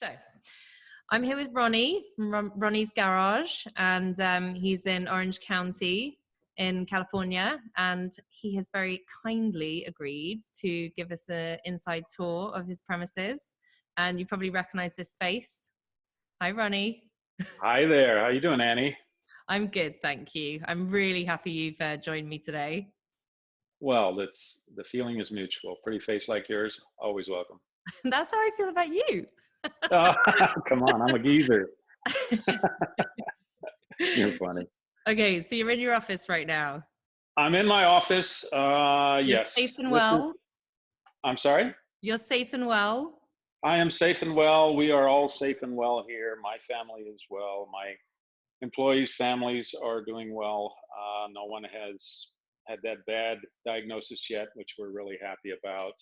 So I'm here with Ronny from Ronny's Garage, and he's in Orange County in California, and he has very kindly agreed to give us an inside tour of his premises. And you probably recognize this face. Hi, Ronny. Hi there. How you doing, Annie? I'm good, thank you. I'm really happy you've joined me today. Well, the feeling is mutual. Pretty face like yours, always welcome. That's how I feel about you. Oh, come on, I'm a geezer. You're funny. Okay, so you're in your office right now. I'm in my office. You're Yes. safe and well. I'm sorry? You're safe and well. I am safe and well. We are all safe and well here. My family as well. My employees' families are doing well. No one has had that bad diagnosis yet, which we're really happy about.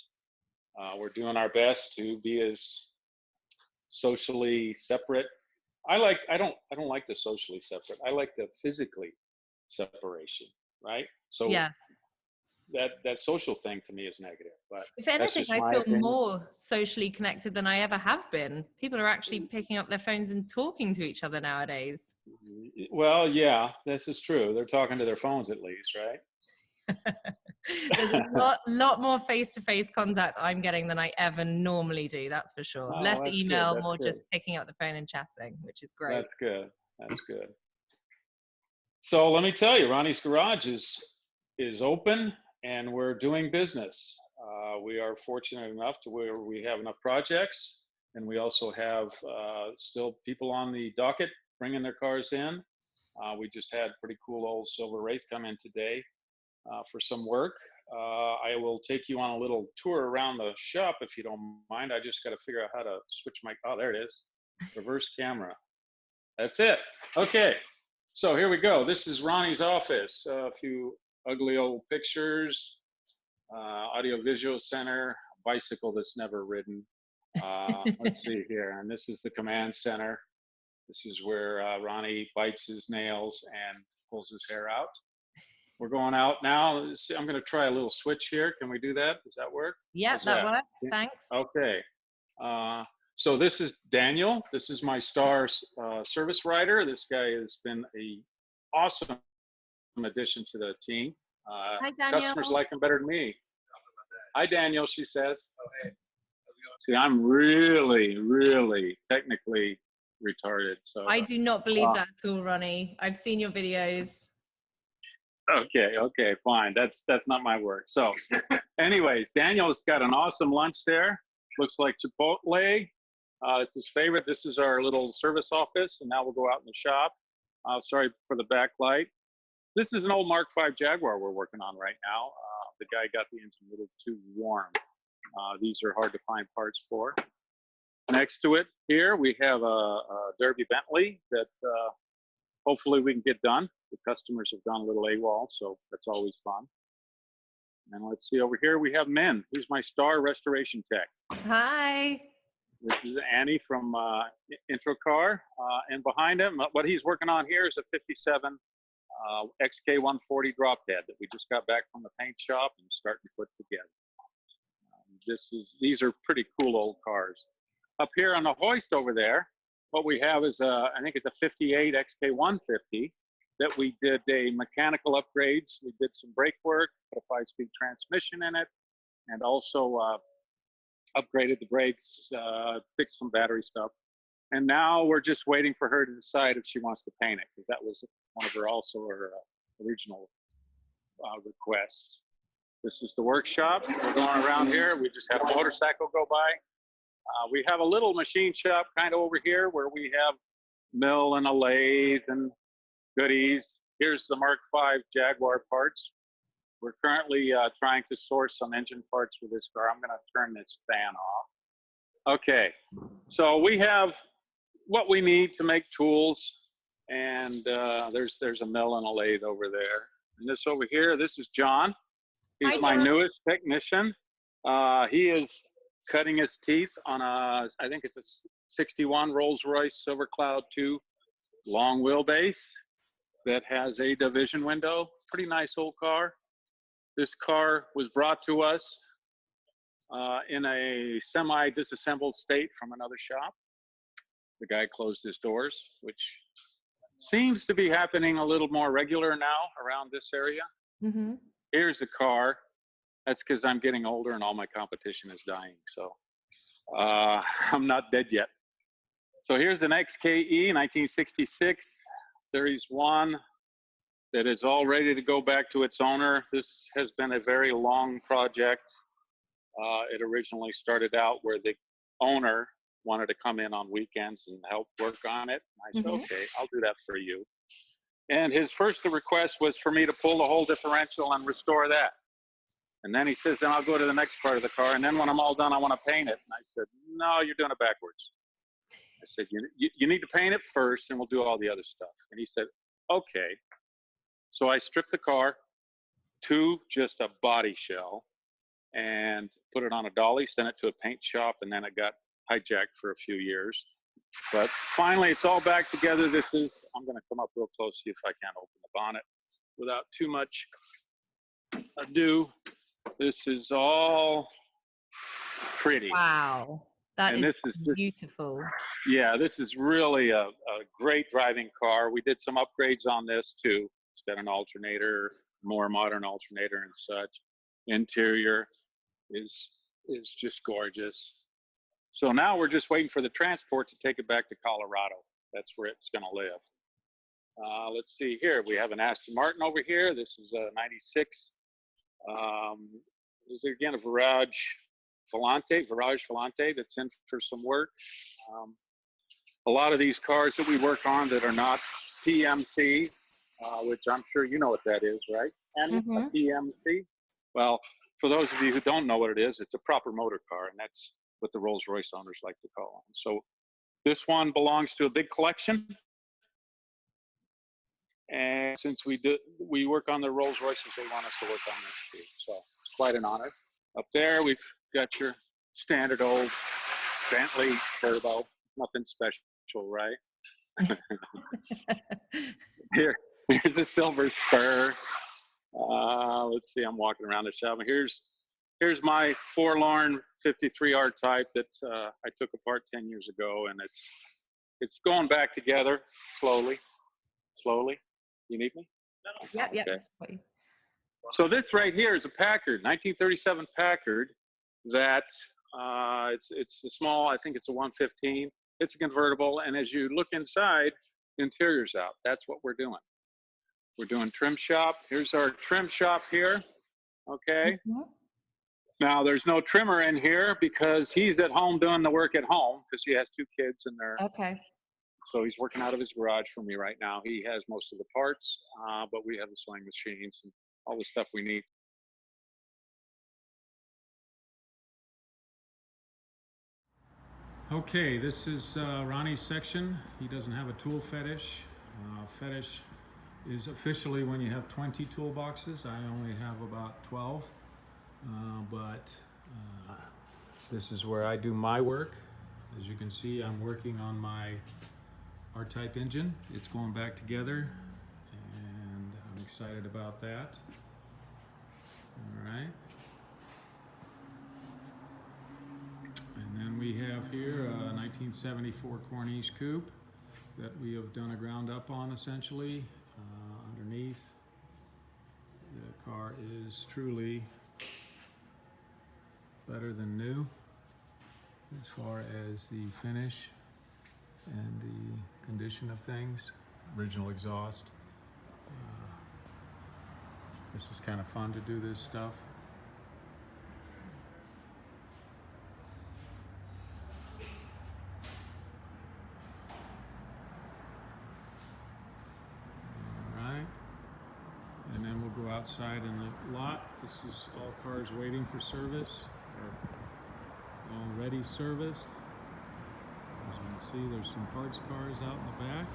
We're doing our best to be as socially separate. I don't like the socially separate. I like the physically separation, right? So Yeah. that social thing to me is negative, but If that's anything, just I my feel opinion. more socially connected than I ever have been. People are actually picking up their phones and talking to each other nowadays. Well, yeah, this is true. They're talking to their phones at least, right? There's a lot more face-to-face contact I'm getting than I ever normally do, that's for sure. Less Oh, that's good. email, That's more good. just picking up the phone and chatting, which is great. That's good. That's good. So let me tell you, Ronnie's Garage is open and we're doing business. We are fortunate enough to where we have enough projects, and we also have still people on the docket bringing their cars in. We just had pretty cool old Silver Wraith come in today for some work. I will take you on a little tour around the shop if you don't mind. I just got to figure out how to switch my, oh, there it is, reverse camera. That's it. Okay. So here we go. This is Ronnie's office. A few ugly old pictures, audio-visual center, bicycle that's never ridden. Let's see here. And this is the command center. This is where Ronnie bites his nails and pulls his hair out. We're going out now. See, I'm going to try a little switch here. Can we do that? Does that work? Yeah, that works. Thanks. Okay. So this is Daniel. This is my star service writer. This guy has been a awesome addition to the team. Hi, Daniel. Customers like him better than me. Hi, Daniel, she says. Oh, hey. See, I'm really, really technically retarded. So I do not believe that at all, Ronnie. I've seen your videos. Okay, fine. That's not my work. So anyways, Daniel's got an awesome lunch there. Looks like Chipotle. It's his favorite. This is our little service office, and now we'll go out in the shop. Sorry for the backlight. This is an old Mark V Jaguar we're working on right now. The guy got the engine a little too warm. These are hard to find parts for. Next to it here, we have a Derby Bentley that hopefully we can get done. The customers have gone a little AWOL, so that's always fun. And let's see, over here we have Min. He's my star restoration tech. Hi. This is Annie from Intro Car. And behind him, what he's working on here is a 57 XK140 drop head that we just got back from the paint shop and starting to put together. These are pretty cool old cars. Up here on the hoist over there, what we have is I think it's a 58 XK150 that we did a mechanical upgrades. We did some brake work, put a 5-speed transmission in it, and also upgraded the brakes, fixed some battery stuff. And now we're just waiting for her to decide if she wants to paint it, because that was one of her original requests. This is the workshop. We're going around here. We just had a motorcycle go by. We have a little machine shop kind of over here where we have mill and a lathe and goodies. Here's the Mark V Jaguar parts. We're currently trying to source some engine parts for this car. I'm going to turn this fan off. Okay, so we have what we need to make tools, and there's a mill and a lathe over there. And this over here, this is John. He's my newest technician. He is cutting his teeth on I think it's a 61 Rolls-Royce Silver Cloud 2 long wheelbase that has a division window. Pretty nice old car. This car was brought to us in a semi-disassembled state from another shop. the guy closed his doors, which seems to be happening a little more regular now around this area. Mm-hmm. Here's the car. That's because I'm getting older and all my competition is dying. So I'm not dead yet. So here's an XKE 1966 Series 1 that is all ready to go back to its owner. This has been a very long project. It originally started out where the owner wanted to come in on weekends and help work on it. I said, okay, I'll do that for you. And his first request was for me to pull the whole differential and restore that. And then he says, then I'll go to the next part of the car. And then when I'm all done, I want to paint it. And I said, no, you're doing it backwards. I said, you need to paint it first and we'll do all the other stuff. And he said, okay. So I stripped the car to just a body shell and put it on a dolly, sent it to a paint shop, and then it got hijacked for a few years. But finally, it's all back together. I'm going to come up real close, see if I can open the bonnet without too much ado. This is all pretty. Wow, that and is this is beautiful. Yeah, this is really a great driving car. We did some upgrades on this too. It's got an alternator, more modern alternator and such. Interior is just gorgeous. So now we're just waiting for the transport to take it back to Colorado. That's where it's going to live. Let's see here. We have an Aston Martin over here. This is a 96. This is again a Virage Volante that's in for some work. A lot of these cars that we work on that are not PMC, which I'm sure you know what that is, right? And a PMC. Well, for those of you who don't know what it is, it's a proper motor car, and that's what the Rolls-Royce owners like to call them. So this one belongs to a big collection. And since we work on the Rolls-Royces, they want us to work on this too. So it's quite an honor. Up there, we've got your standard old Bentley turbo. Nothing special, right? Here's a silver spur. Let's see, I'm walking around the shop. Here's my forlorn 53 R-Type that I took apart 10 years ago, and it's going back together slowly. You need me? Yep. Okay. So this right here is a Packard, 1937 Packard. That it's a small. I think it's a 115. It's a convertible, and as you look inside, the interior's out. That's what we're doing. We're doing trim shop. Here's our trim shop here. Okay. Now there's no trimmer in here because he's at home doing the work at home because he has 2 kids and they're Okay. So he's working out of his garage for me right now. He has most of the parts, but we have the sewing machines and all the stuff we need. Okay, this is Ronnie's section. He doesn't have a tool fetish. Fetish is officially when you have 20 toolboxes. I only have about 12, but this is where I do my work. As you can see, I'm working on my R-Type engine. It's going back together, and I'm excited about that. All right. And then we have here a 1974 Corniche coupe that we have done a ground up on essentially. Underneath, the car is truly better than new as far as the finish and the condition of things. Original exhaust. This is kind of fun to do this stuff. And then we'll go outside in the lot. This is all cars waiting for service, or already serviced. As you can see, there's some parts cars out in the back.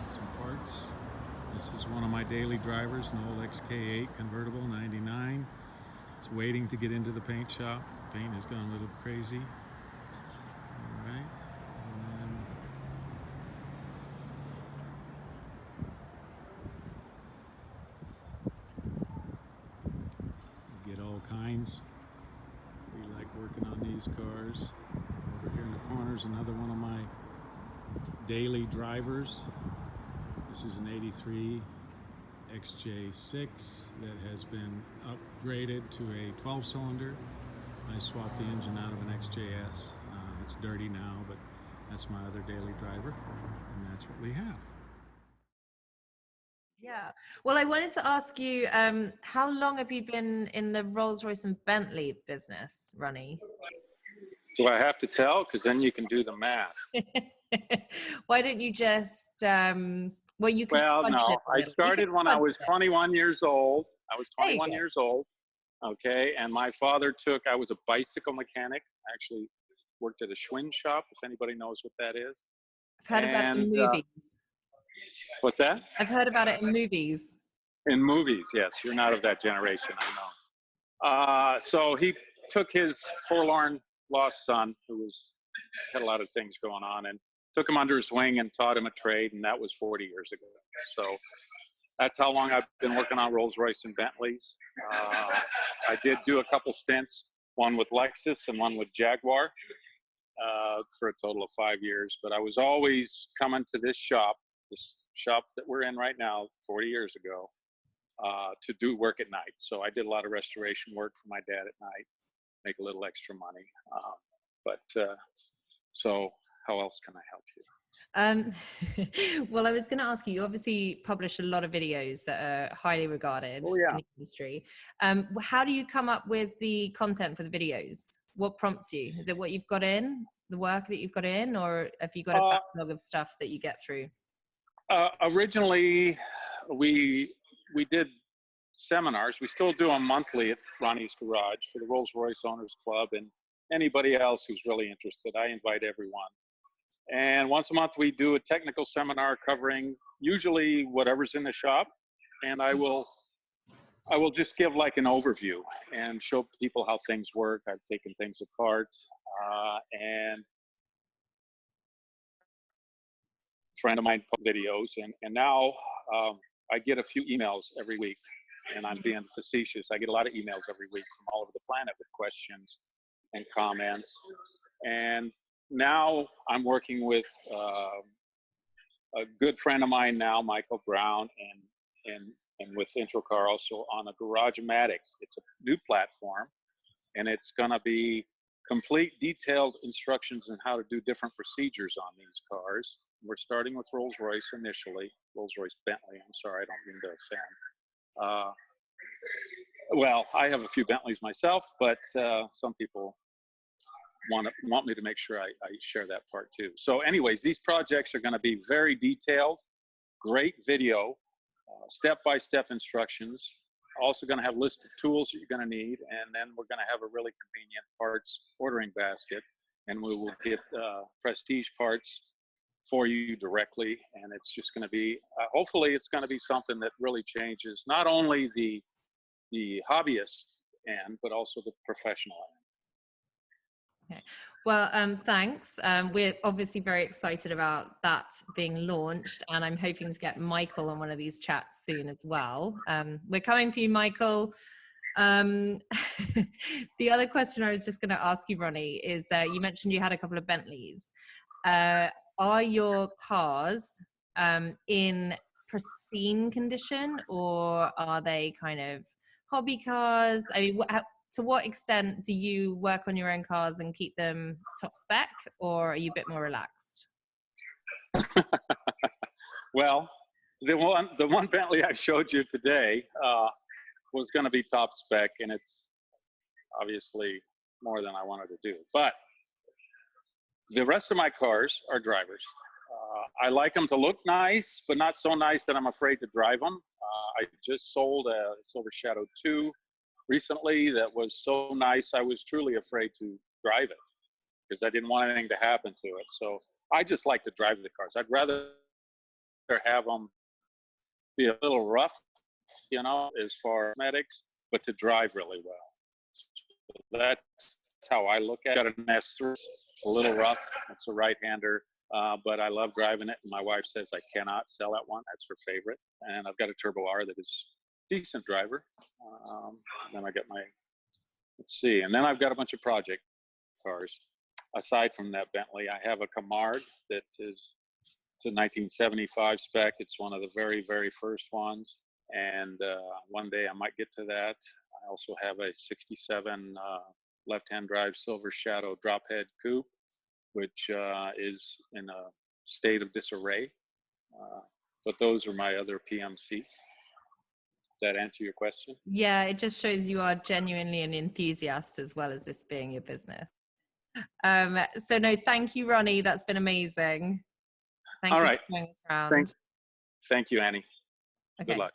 Some parts. This is one of my daily drivers, an old XK8 convertible, 99. It's waiting to get into the paint shop. The paint has gone a little crazy. All right. All kinds. We like working on these cars. Over here in the corner is another one of my daily drivers. This is an 83 XJ6 that has been upgraded to a 12-cylinder. I swapped the engine out of an XJS. It's dirty now, but that's my other daily driver, and that's what we have. Yeah. Well, I wanted to ask you, how long have you been in the Rolls-Royce and Bentley business, Ronny? Do I have to tell? Because then you can do the math. Why don't you just, well, you could Well, fudge no, it a I little. started when I was 21 years old. I was There you 21 go. years old. Okay. And my father I was a bicycle mechanic. I actually worked at a Schwinn shop, if anybody knows what that is. I've heard about it in And movies. what's that? I've heard about it in movies. In movies, yes. You're not of that generation, I know. So he took his forlorn lost son, who had a lot of things going on, and took him under his wing and taught him a trade, and that was 40 years ago. So that's how long I've been working on Rolls-Royce and Bentleys. I did do a couple stints, one with Lexus and one with Jaguar, for a total of 5 years. But I was always coming to this shop that we're in right now, 40 years ago, to do work at night. So I did a lot of restoration work for my dad at night, make a little extra money. So how else can I help you? Well, I was going to ask you, you obviously publish a lot of videos that are highly regarded Oh, yeah. in the industry. How do you come up with the content for the videos? What prompts you? Is it what you've got in, the work that you've got in, or have you got a backlog of stuff that you get through? Originally, we did seminars. We still do them monthly at Ronny's Garage for the Rolls-Royce Owners Club and anybody else who's really interested. I invite everyone. And once a month, we do a technical seminar covering usually whatever's in the shop. And I will just give like an overview and show people how things work. I've taken things apart, and a friend of mine put videos. And now I get a few emails every week, and I'm being facetious. I get a lot of emails every week from all over the planet with questions and comments. And now I'm working with a good friend of mine now, Michael Brown, and with Introcar also on a Garage-O-Matic. It's a new platform, and it's going to be complete detailed instructions on how to do different procedures on these cars. We're starting with Rolls-Royce initially, Rolls-Royce Bentley. I'm sorry, I don't mean to offend. Well, I have a few Bentleys myself, but some people want me to make sure I share that part too. So anyways, these projects are going to be very detailed, great video, step-by-step instructions. Also going to have a list of tools that you're going to need, and then we're going to have a really convenient parts ordering basket, and we will get prestige parts for you directly. And it's just going to be, hopefully it's going to be something that really changes not only the hobbyist end, but also the professional end. Okay. Well, thanks. We're obviously very excited about that being launched, and I'm hoping to get Michael on one of these chats soon as well. We're coming for you, Michael. The other question I was just going to ask you, Ronny, is you mentioned you had a couple of Bentleys. Are your cars in pristine condition, or are they kind of hobby cars? I mean, to what extent do you work on your own cars and keep them top spec, or are you a bit more relaxed? Well, the one Bentley I showed you today was going to be top spec, and it's obviously more than I wanted to do. But the rest of my cars are drivers. I like them to look nice, but not so nice that I'm afraid to drive them. I just sold a Silver Shadow 2 recently that was so nice I was truly afraid to drive it because I didn't want anything to happen to it. So I just like to drive the cars. I'd rather have them be a little rough, you know, as far as cosmetics, but to drive really well. So that's how I look at it. Got an S3, a little rough. It's a right-hander, but I love driving it. And my wife says I cannot sell that one. That's her favorite. And I've got a Turbo R that is decent driver. Then I got my, let's see, and then I've got a bunch of project cars. aside from that Bentley, I have a Camargue that is, it's a 1975 spec. It's one of the very, very first ones. And one day I might get to that. I also have a 67 left-hand drive Silver Shadow drop head coupe, which is in a state of disarray. But those are my other PMCs. Does that answer your question? Yeah, it just shows you are genuinely an enthusiast as well as this being your business. So no, thank you, Ronny. That's been amazing. Thank All you right. for showing us around. Thank you, Annie. Okay. Good luck.